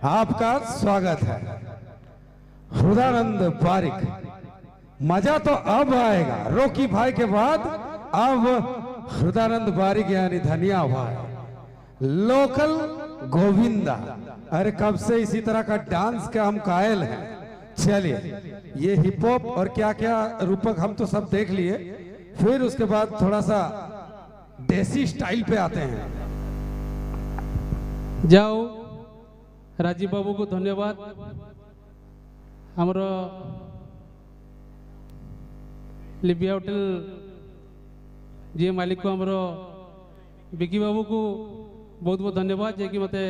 आपका स्वागत है। हृदयानंद बारिक, मजा तो अब आएगा। रोकी भाई के बाद अब हृदयानंद बारिक यानी धनिया भाई, लोकल गोविंदा। अरे कब से इसी तरह का डांस के हम कायल हैं। चलिए, ये हिप हॉप और क्या क्या रूपक हम तो सब देख लिए, फिर उसके बाद थोड़ा सा देसी स्टाइल पे आते हैं। जाओ राजीव बाबू को धन्यवाद। हमारा लिबिया होटल जी मालिक को हमारा बिकी बाबू को बहुत बहुत धन्यवाद जे कि मते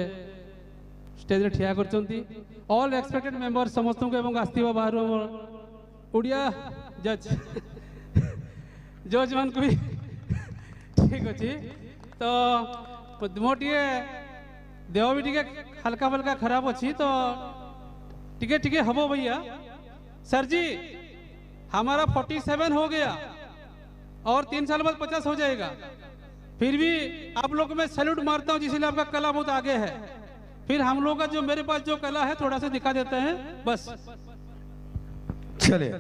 स्टेज रे ठिया करचंती। ऑल एक्सपेक्टेड मेंबर समस्त को एवं आस्तीवा बाहर ओडिया जज जज मान को भी ठीक अच्छी। तो मोटे देह भी टिके हल्का फल्का खराब अच्छी, तो टिके टिके हबो भैया। सर जी हमारा 47 हो गया और 3 साल बाद 50 हो जाएगा। फिर भी आप लोग को मैं सैल्यूट मारता हूँ, जिसलिए आपका कला बहुत आगे है। फिर हम लोग का जो मेरे पास जो कला है थोड़ा सा दिखा देते हैं बस। चलिए,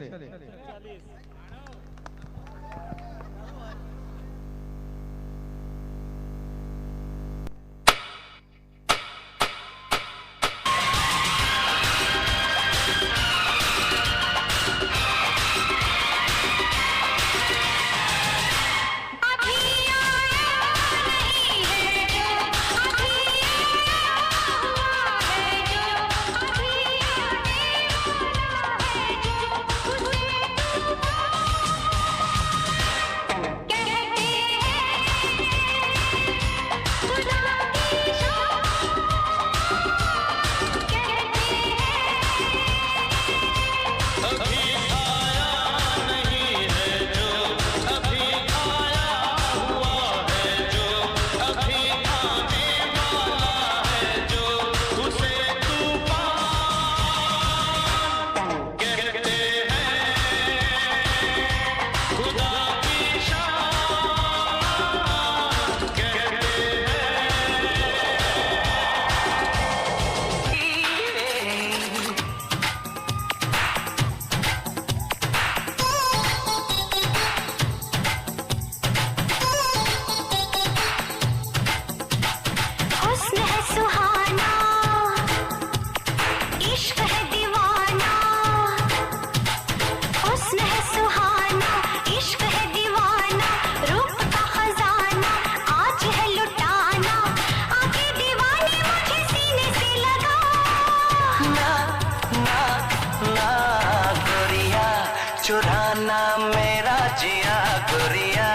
चुराना मेरा जिया गोरिया,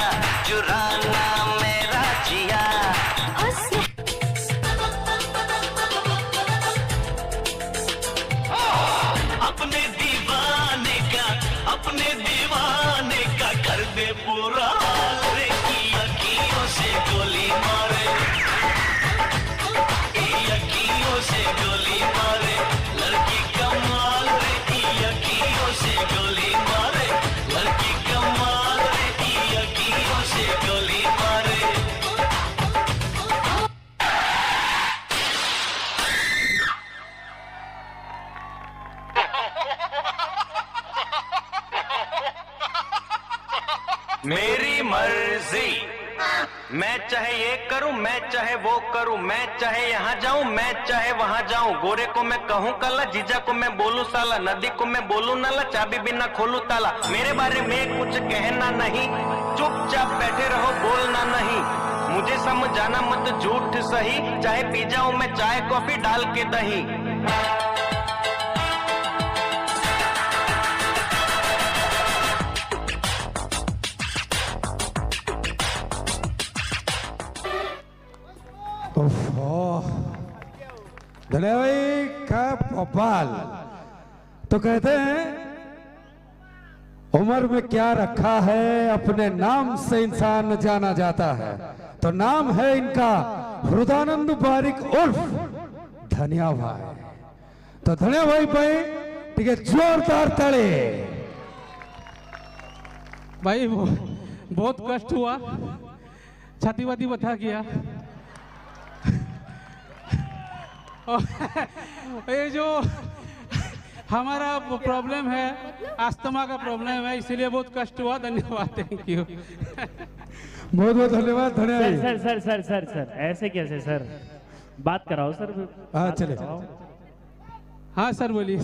चुराना मेरा जिया। अपने दीवाने का कर दे पूरा हाल रे, की अखियों से गोली मारे, की अखियों से गोली मारे, लड़की कमाल रे, की अखियों से गोली मारे, लड़की कमाल रे, की अखियों से गोली मारे। मेरी मर्जी, मैं चाहे ये करूं, मैं चाहे वो करूं, मैं चाहे यहाँ जाऊं, मैं चाहे वहां जाऊं। गोरे को मैं कहूं काला, जीजा को मैं बोलूं साला, नदी को मैं बोलूं नाला, चाबी बिना खोलूं ताला। मेरे बारे में कुछ कहना नहीं, चुपचाप बैठे रहो बोलना नहीं। मुझे समझाना मत झूठ सही, चाहे पी जाऊं मैं चाय कॉफी डाल के दही। धन्यवाद भाई का भोपाल। तो कहते हैं उम्र में क्या रखा है, अपने नाम से इंसान जाना जाता है। तो नाम है इनका हृदयानंद बारिक उर्फ धनिया भाई। तो धनिया भाई भाई ठीक है, जोरदार ताली। भाई बहुत कष्ट हुआ, छाती वाती बता किया। और ये जो हमारा प्रॉब्लम है, अस्थमा का प्रॉब्लम है, इसीलिए बहुत कष्ट हुआ। धन्यवाद, थैंक यू। बहुत बहुत धन्यवाद। सर धन्यवाद। Sir sir sir sir sir ऐसे कैसे सर, बात कराओ सर। हाँ बात चले। कराओ। हाँ सर बोलिए।